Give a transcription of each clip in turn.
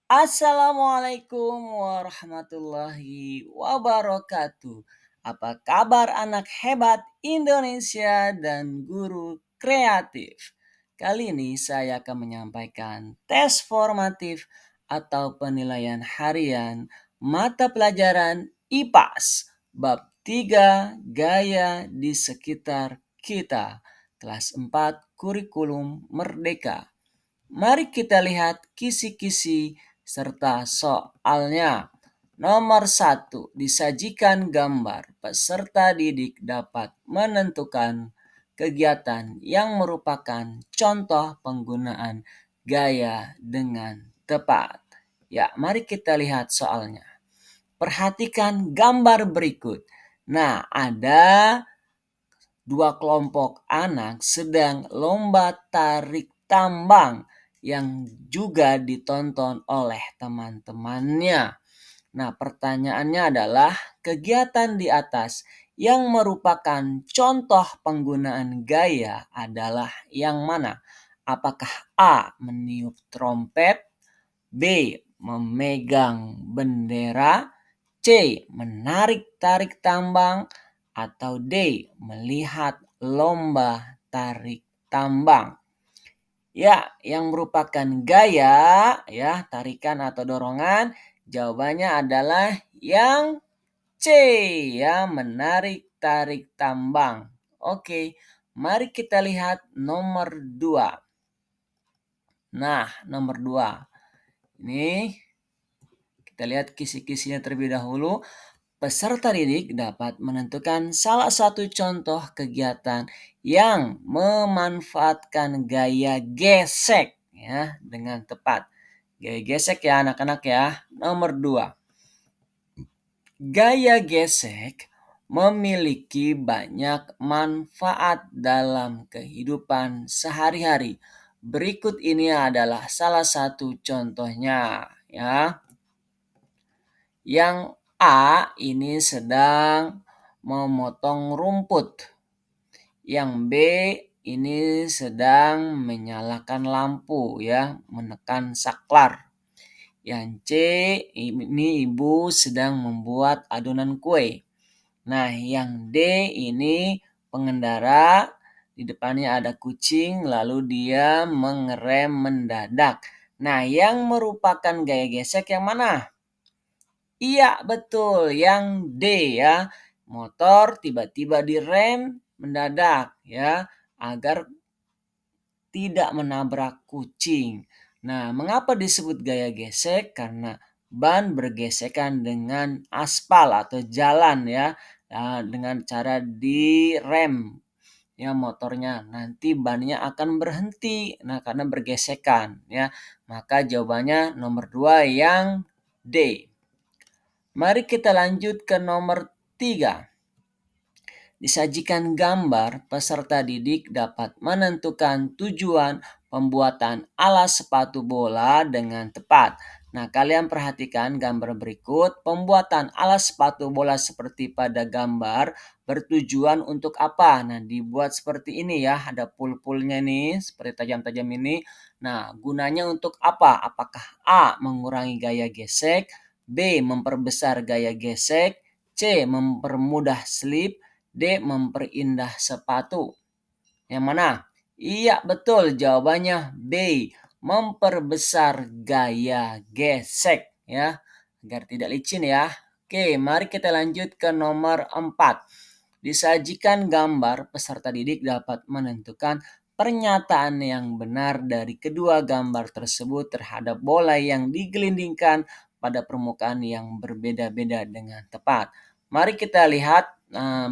Assalamualaikum warahmatullahi wabarakatuh. Apa kabar anak hebat Indonesia dan guru kreatif? Kali ini saya akan menyampaikan tes formatif atau penilaian harian mata pelajaran IPAS bab 3 gaya di sekitar kita kelas 4 kurikulum merdeka. Mari kita lihat kisi-kisi serta soalnya. Nomor 1, disajikan gambar. Peserta didik dapat menentukan kegiatan yang merupakan contoh penggunaan gaya dengan tepat. Ya, mari kita lihat soalnya. Perhatikan gambar berikut. Nah, ada dua kelompok anak sedang lomba tarik tambang yang juga ditonton oleh teman-temannya. Nah, pertanyaannya adalah kegiatan di atas yang merupakan contoh penggunaan gaya adalah yang mana? Apakah A. Meniup trompet, B. Memegang bendera, C. Menarik tarik tambang, atau D. Melihat lomba tarik tambang. Ya, yang merupakan gaya, ya, tarikan atau dorongan, jawabannya adalah yang C, ya, menarik tarik tambang. Oke, mari kita lihat nomor 2. Nah, nomor 2. Ini kita lihat kisi-kisinya terlebih dahulu. Peserta didik dapat menentukan salah satu contoh kegiatan yang memanfaatkan gaya gesek ya dengan tepat. Gaya gesek ya anak-anak ya. Nomor 2. Gaya gesek memiliki banyak manfaat dalam kehidupan sehari-hari. Berikut ini adalah salah satu contohnya ya. Yang A ini sedang memotong rumput. Yang B ini sedang menyalakan lampu ya, menekan saklar. Yang C ini ibu sedang membuat adonan kue. Nah, yang D ini pengendara, di depannya ada kucing lalu dia mengerem mendadak. Nah, yang merupakan gaya gesek yang mana? Iya, betul. Yang D ya. Motor tiba-tiba direm mendadak ya agar tidak menabrak kucing. Nah, mengapa disebut gaya gesek? Karena ban bergesekan dengan aspal atau jalan ya. Nah, dengan cara direm ya motornya. Nanti bannya akan berhenti. Nah, karena bergesekan ya. Maka jawabannya nomor 2 yang D. Mari kita lanjut ke nomor 3. Disajikan gambar, peserta didik dapat menentukan tujuan pembuatan alas sepatu bola dengan tepat. Nah, kalian perhatikan gambar berikut. Pembuatan alas sepatu bola seperti pada gambar bertujuan untuk apa? Nah, dibuat seperti ini ya. Ada pul-pulnya nih, seperti tajam-tajam ini. Nah, gunanya untuk apa? Apakah A. Mengurangi gaya gesek, B. Memperbesar gaya gesek, C. Mempermudah slip, D. Memperindah sepatu. Yang mana? Iya, betul. Jawabannya B. Memperbesar gaya gesek ya, agar tidak licin ya. Oke, mari kita lanjut ke nomor 4. Disajikan gambar, peserta didik dapat menentukan pernyataan yang benar dari kedua gambar tersebut terhadap bola yang digelindingkan pada permukaan yang berbeda-beda dengan tepat. Mari kita lihat,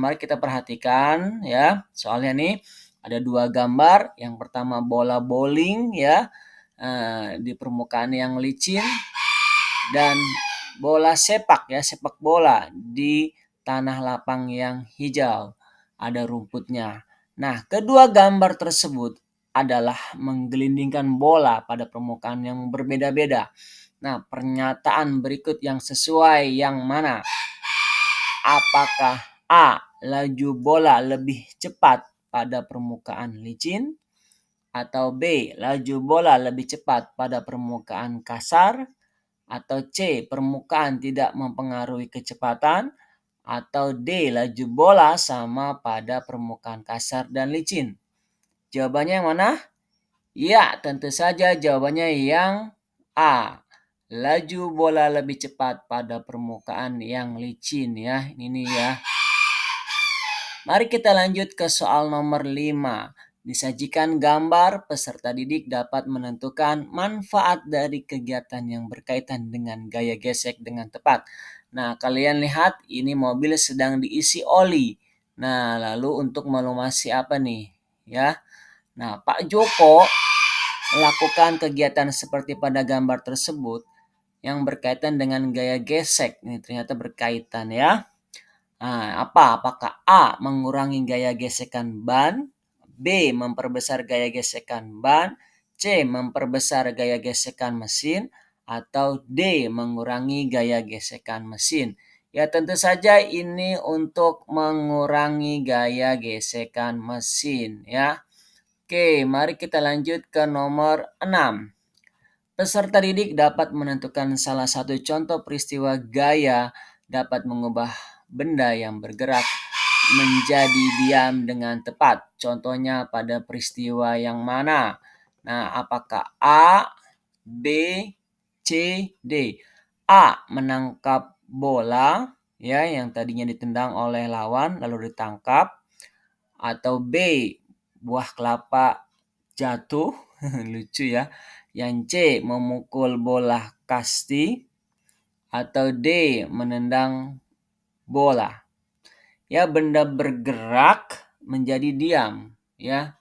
mari kita perhatikan ya. Soalnya nih ada dua gambar. Yang pertama bola bowling ya, di permukaan yang licin, dan bola sepak ya, sepak bola di tanah lapang yang hijau, ada rumputnya. Nah, kedua gambar tersebut adalah menggelindingkan bola pada permukaan yang berbeda-beda. Nah, pernyataan berikut yang sesuai yang mana? Apakah A. Laju bola lebih cepat pada permukaan licin, atau B. Laju bola lebih cepat pada permukaan kasar, Atau C, permukaan tidak mempengaruhi kecepatan? Atau D, laju bola sama pada permukaan kasar dan licin? Jawabannya yang mana? Ya, tentu saja jawabannya yang A. Laju bola lebih cepat pada permukaan yang licin ya. Ini nih ya. Mari kita lanjut ke soal nomor 5. Disajikan gambar, peserta didik dapat menentukan manfaat dari kegiatan yang berkaitan dengan gaya gesek dengan tepat. Nah, kalian lihat ini mobil sedang diisi oli. Nah, lalu untuk melumasi apa nih? Ya. Nah, Pak Joko melakukan kegiatan seperti pada gambar tersebut yang berkaitan dengan gaya gesek. Ini ternyata berkaitan ya. Nah, apakah A mengurangi gaya gesekan ban, B memperbesar gaya gesekan ban, C memperbesar gaya gesekan mesin, atau D mengurangi gaya gesekan mesin? Ya tentu saja ini untuk mengurangi gaya gesekan mesin ya. Oke, mari kita lanjut ke nomor 6. Peserta didik dapat menentukan salah satu contoh peristiwa gaya dapat mengubah benda yang bergerak menjadi diam dengan tepat. Contohnya pada peristiwa yang mana? Nah, apakah A, B, C, D? A menangkap bola ya yang tadinya ditendang oleh lawan lalu ditangkap, atau B buah kelapa jatuh lucu ya. Yang C memukul bola kasti, atau D menendang bola. Ya, benda bergerak menjadi diam ya.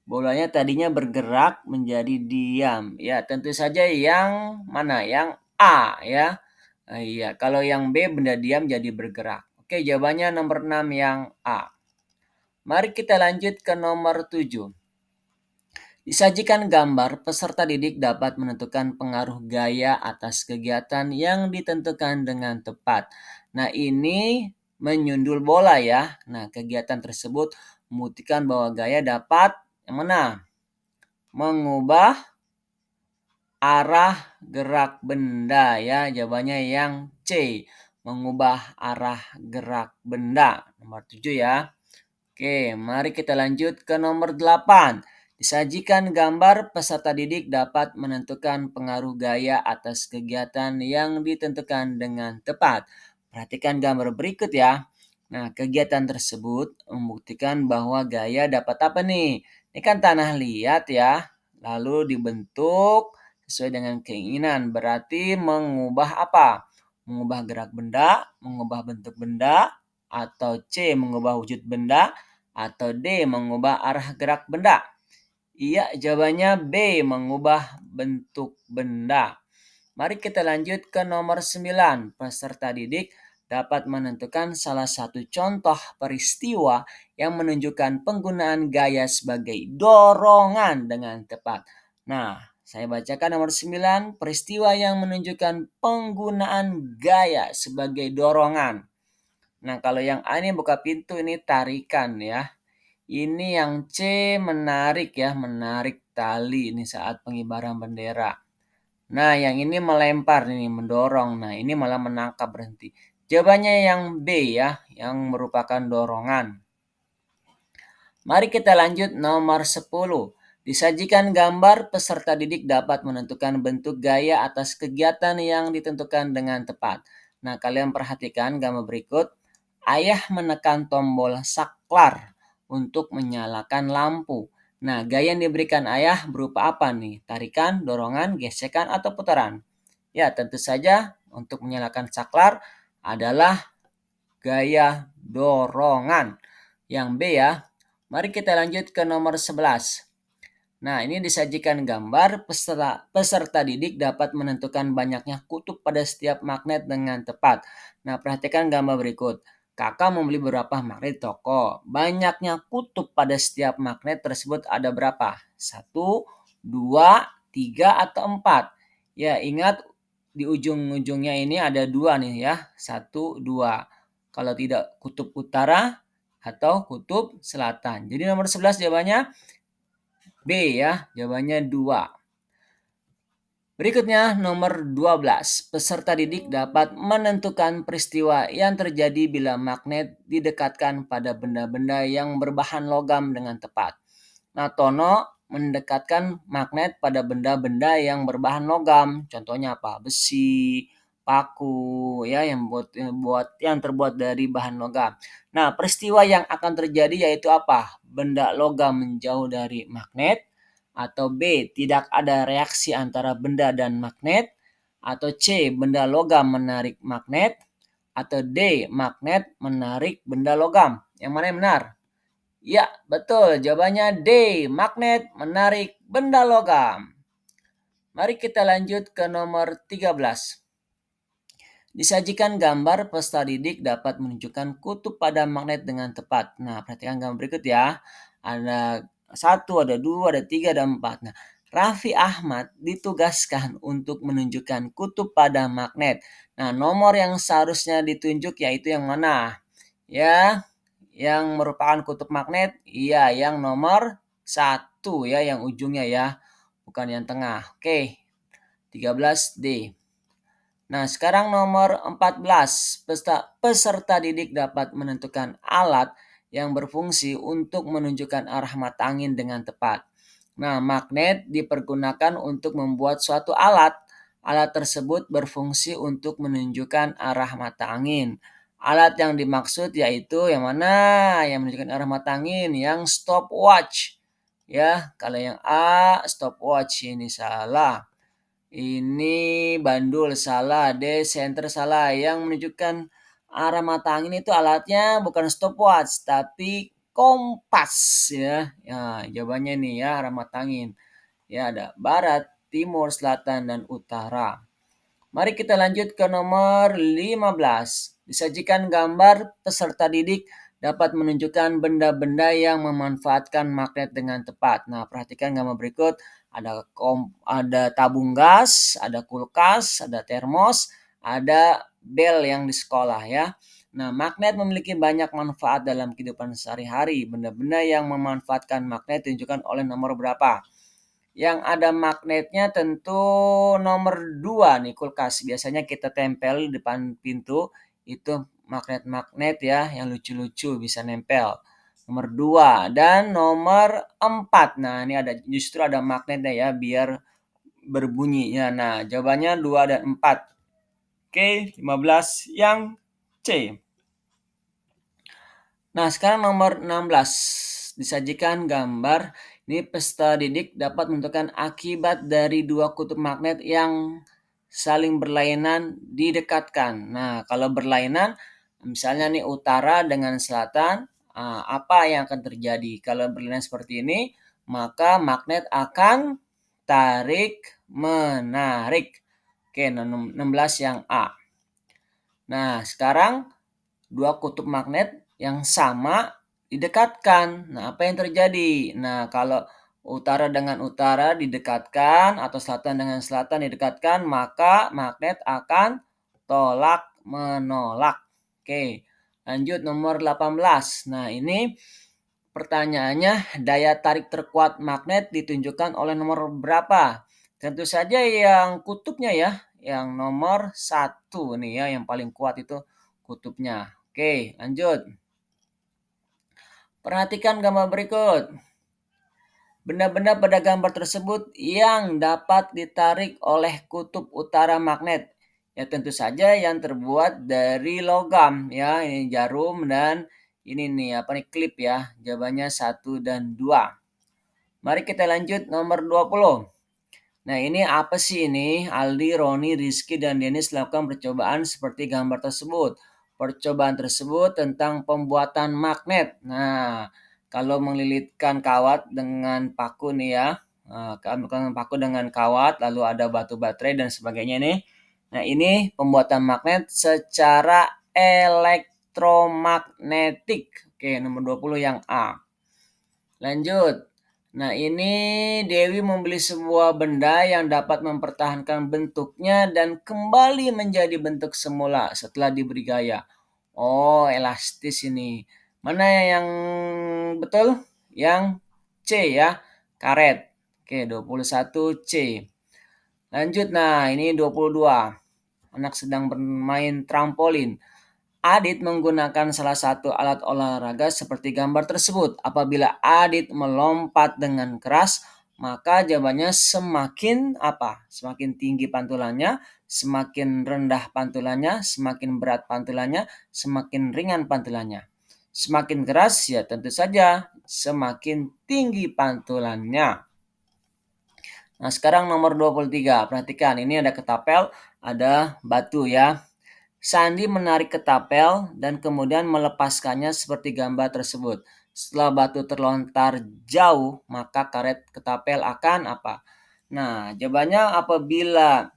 Bolanya tadinya bergerak menjadi diam. Ya, tentu saja yang mana? Yang A ya. Iya, kalau yang B benda diam jadi bergerak. Oke, jawabannya nomor 6 yang A. Mari kita lanjut ke nomor 7. Disajikan gambar, peserta didik dapat menentukan pengaruh gaya atas kegiatan yang ditentukan dengan tepat. Nah, ini menyundul bola ya. Nah, kegiatan tersebut membuktikan bahwa gaya dapat yang mana? Mengubah arah gerak benda ya. Jawabannya yang C, mengubah arah gerak benda. Nomor 7 ya. Oke, mari kita lanjut ke nomor 8. Disajikan gambar, peserta didik dapat menentukan pengaruh gaya atas kegiatan yang ditentukan dengan tepat. Perhatikan gambar berikut ya. Nah, kegiatan tersebut membuktikan bahwa gaya dapat apa nih? Ini kan tanah liat ya, lalu dibentuk sesuai dengan keinginan. Berarti mengubah apa? Mengubah gerak benda, mengubah bentuk benda, atau C mengubah wujud benda, atau D mengubah arah gerak benda? Iya, jawabannya B mengubah bentuk benda. Mari kita lanjut ke nomor 9. Peserta didik dapat menentukan salah satu contoh peristiwa yang menunjukkan penggunaan gaya sebagai dorongan dengan tepat. Nah, saya bacakan nomor 9, peristiwa yang menunjukkan penggunaan gaya sebagai dorongan. Nah, kalau yang A ini buka pintu, ini tarikan ya. Ini yang C menarik ya, menarik tali ini saat pengibaran bendera. Nah, yang ini melempar ini, mendorong. Nah, ini malah menangkap berhenti. Jawabannya yang B ya, yang merupakan dorongan. Mari kita lanjut nomor 10. Disajikan gambar, peserta didik dapat menentukan bentuk gaya atas kegiatan yang ditentukan dengan tepat. Nah, kalian perhatikan gambar berikut. Ayah menekan tombol saklar untuk menyalakan lampu. Nah, gaya yang diberikan ayah berupa apa nih? Tarikan, dorongan, gesekan, atau putaran? Ya, tentu saja untuk menyalakan saklar adalah gaya dorongan. Yang B ya. Mari kita lanjut ke nomor 11. Nah, ini disajikan gambar, peserta didik dapat menentukan banyaknya kutub pada setiap magnet dengan tepat. Nah, perhatikan gambar berikut. Kakak membeli beberapa magnet di toko. Banyaknya kutub pada setiap magnet tersebut ada berapa? 1, 2, 3, atau 4? Ya, ingat di ujung-ujungnya ini ada 2 nih ya. 1, 2. Kalau tidak kutub utara atau kutub selatan. Jadi nomor 11 jawabannya B ya, jawabannya 2. Berikutnya nomor 12. Peserta didik dapat menentukan peristiwa yang terjadi bila magnet didekatkan pada benda-benda yang berbahan logam dengan tepat. Nah, Tono mendekatkan magnet pada benda-benda yang berbahan logam. Contohnya apa? Besi, paku, ya yang terbuat dari bahan logam. Nah, peristiwa yang akan terjadi yaitu apa? Benda logam menjauh dari magnet, atau B, tidak ada reaksi antara benda dan magnet, atau C, benda logam menarik magnet, atau D, magnet menarik benda logam. Yang mana yang benar? Ya, betul. Jawabannya D, magnet menarik benda logam. Mari kita lanjut ke nomor 13. Disajikan gambar peserta didik dapat menunjukkan kutub pada magnet dengan tepat. Nah, perhatikan gambar berikut ya. Ada 1, ada 2, ada 3, ada 4. Nah, Raffi Ahmad ditugaskan untuk menunjukkan kutub pada magnet. Nah, nomor yang seharusnya ditunjuk yaitu yang mana? Ya, yang merupakan kutub magnet? Iya, yang nomor 1 ya, yang ujungnya ya. Bukan yang tengah. Oke, 13D. Nah, sekarang nomor 14. Peserta didik dapat menentukan alat yang berfungsi untuk menunjukkan arah mata angin dengan tepat. Nah, magnet dipergunakan untuk membuat suatu alat. Alat tersebut berfungsi untuk menunjukkan arah mata angin. Alat yang dimaksud yaitu yang mana? Yang menunjukkan arah mata angin, yang stopwatch. Ya, kalau yang A stopwatch ini salah. Ini bandul salah, D senter salah. Yang menunjukkan arah mata angin itu alatnya bukan stopwatch tapi kompas ya. Ya, jawabannya nih ya, arah mata angin. Ya, ada barat, timur, selatan, dan utara. Mari kita lanjut ke nomor 15. Disajikan gambar peserta didik dapat menunjukkan benda-benda yang memanfaatkan magnet dengan tepat. Nah, perhatikan gambar berikut. Ada tabung gas, ada kulkas, ada termos, ada bel yang di sekolah ya. Nah, magnet memiliki banyak manfaat dalam kehidupan sehari-hari. Benda-benda yang memanfaatkan magnet ditunjukkan oleh nomor berapa? Yang ada magnetnya tentu nomor 2 nih, kulkas. Biasanya kita tempel di depan pintu, itu magnet-magnet ya, yang lucu-lucu bisa nempel. Nomor 2 dan nomor 4. Nah, ini justru ada magnetnya ya, biar berbunyi. Ya, nah, jawabannya 2 dan 4. Oke, 15 yang C. Nah, sekarang nomor 16. Disajikan gambar. Ini peserta didik dapat menentukan akibat dari dua kutub magnet yang saling berlainan didekatkan. Nah, kalau berlainan, misalnya nih utara dengan selatan, apa yang akan terjadi? Kalau berlainan seperti ini, maka magnet akan tarik menarik. Oke, 16 yang A. Nah, sekarang dua kutub magnet yang sama didekatkan. Nah, apa yang terjadi? Nah, kalau utara dengan utara didekatkan atau selatan dengan selatan didekatkan, maka magnet akan tolak menolak. Oke, lanjut nomor 18. Nah, ini pertanyaannya, daya tarik terkuat magnet ditunjukkan oleh nomor berapa? Tentu saja yang kutubnya ya, yang nomor 1 nih ya, yang paling kuat itu kutubnya. Oke, lanjut. Perhatikan gambar berikut. Benda-benda pada gambar tersebut yang dapat ditarik oleh kutub utara magnet. Ya tentu saja yang terbuat dari logam ya, ini jarum dan ini nih apa nih klip ya. Jawabannya 1 dan 2. Mari kita lanjut nomor 20. Nah, ini apa sih ini? Aldi, Roni, Rizky, dan Dennis lakukan percobaan seperti gambar tersebut. Percobaan tersebut tentang pembuatan magnet. Nah, kalau melilitkan kawat dengan paku nih ya. Melakukan paku dengan kawat, lalu ada batu baterai dan sebagainya nih. Nah, ini pembuatan magnet secara elektromagnetik. Oke, nomor 20 yang A. Lanjut. Nah, ini Dewi membeli sebuah benda yang dapat mempertahankan bentuknya dan kembali menjadi bentuk semula setelah diberi gaya. Oh, elastis ini. Mana yang betul? Yang C ya, karet. Oke, 21 C. Lanjut, nah ini 22. Anak sedang bermain trampolin. Adit menggunakan salah satu alat olahraga seperti gambar tersebut. Apabila Adit melompat dengan keras, maka jawabannya semakin apa? Semakin tinggi pantulannya, semakin rendah pantulannya, semakin berat pantulannya, semakin ringan pantulannya. Semakin keras ya tentu saja semakin tinggi pantulannya. Nah, sekarang nomor 23. Perhatikan, ini ada ketapel, ada batu ya. Sandi menarik ketapel dan kemudian melepaskannya seperti gambar tersebut. Setelah batu terlontar jauh, maka karet ketapel akan apa? Nah, jawabannya apabila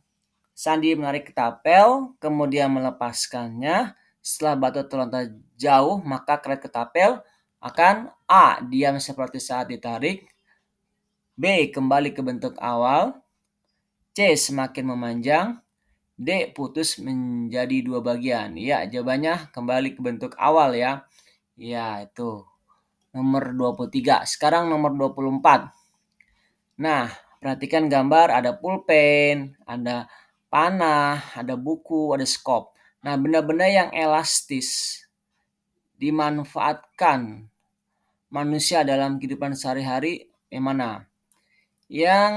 Sandi menarik ketapel, kemudian melepaskannya, setelah batu terlontar jauh, maka karet ketapel akan A. Diam seperti saat ditarik, B. Kembali ke bentuk awal, C. Semakin memanjang, D. Putus menjadi dua bagian. Ya, jawabannya kembali ke bentuk awal ya. Ya, itu nomor 23. Sekarang nomor 24. Nah, perhatikan gambar ada pulpen, ada panah, ada buku, ada skop. Nah, benda-benda yang elastis dimanfaatkan manusia dalam kehidupan sehari-hari yang mana? Yang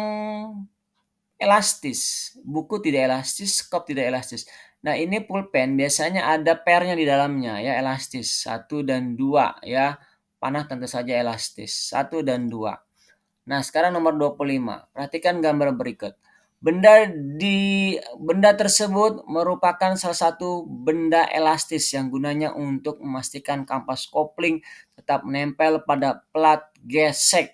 elastis. Buku tidak elastis, skop tidak elastis. Nah, ini pulpen biasanya ada pernya di dalamnya ya, elastis. 1 dan 2 ya. Panah tentu saja elastis. 1 dan 2. Nah, sekarang nomor 25. Perhatikan gambar berikut. Benda tersebut merupakan salah satu benda elastis yang gunanya untuk memastikan kampas kopling tetap menempel pada plat gesek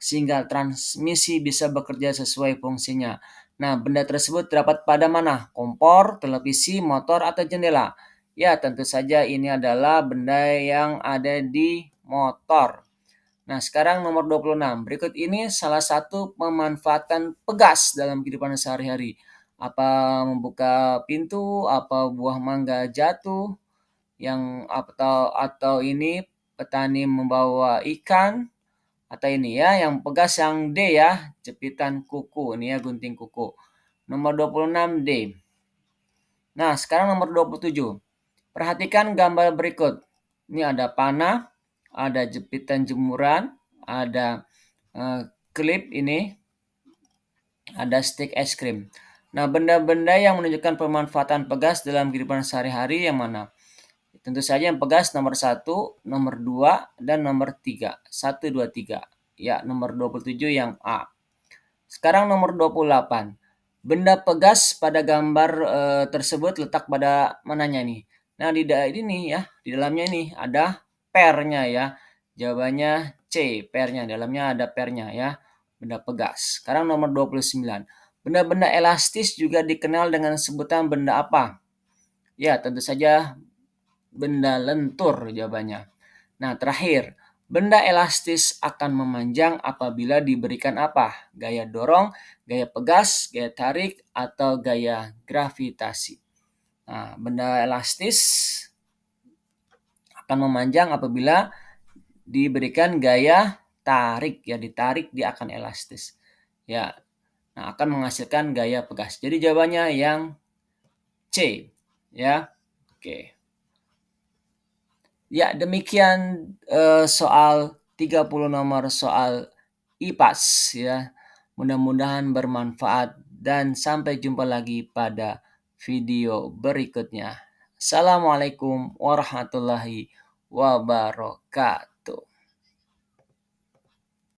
sehingga transmisi bisa bekerja sesuai fungsinya. Nah, benda tersebut terdapat pada mana? Kompor, televisi, motor, atau jendela? Ya, tentu saja ini adalah benda yang ada di motor. Nah, sekarang nomor 26. Berikut ini salah satu pemanfaatan pegas dalam kehidupan sehari-hari. Apa membuka pintu, apa buah mangga jatuh, yang atau ini petani membawa ikan, atau ini ya yang pegas yang D ya, jepitan kuku ini ya, gunting kuku. Nomor 26 D. Nah, sekarang nomor 27. Perhatikan gambar berikut. Ini ada panah, ada jepitan jemuran, ada klip ini, ada stick es krim. Nah, benda-benda yang menunjukkan pemanfaatan pegas dalam kehidupan sehari-hari yang mana? Tentu saja yang pegas nomor 1, nomor 2, dan nomor 3. 1, 2, 3. Ya, nomor 27 yang A. Sekarang nomor 28. Benda pegas pada gambar tersebut letak pada mananya nih? Nah, ini ya, di dalamnya ini ada pernya ya. Jawabannya C, pernya. Dalamnya ada pernya ya. Benda pegas. Sekarang nomor 29. Benda-benda elastis juga dikenal dengan sebutan benda apa? Ya, tentu saja benda lentur jawabannya. Nah, terakhir, benda elastis akan memanjang apabila diberikan apa? Gaya dorong, gaya pegas, gaya tarik, atau gaya gravitasi. Nah, benda elastis akan memanjang apabila diberikan gaya tarik. Ya, ditarik dia akan elastis. Ya, nah akan menghasilkan gaya pegas. Jadi jawabannya yang C. Ya, oke. Ya, demikian soal 30 nomor soal IPAS ya. Mudah-mudahan bermanfaat dan sampai jumpa lagi pada video berikutnya. Assalamualaikum warahmatullahi wabarakatuh.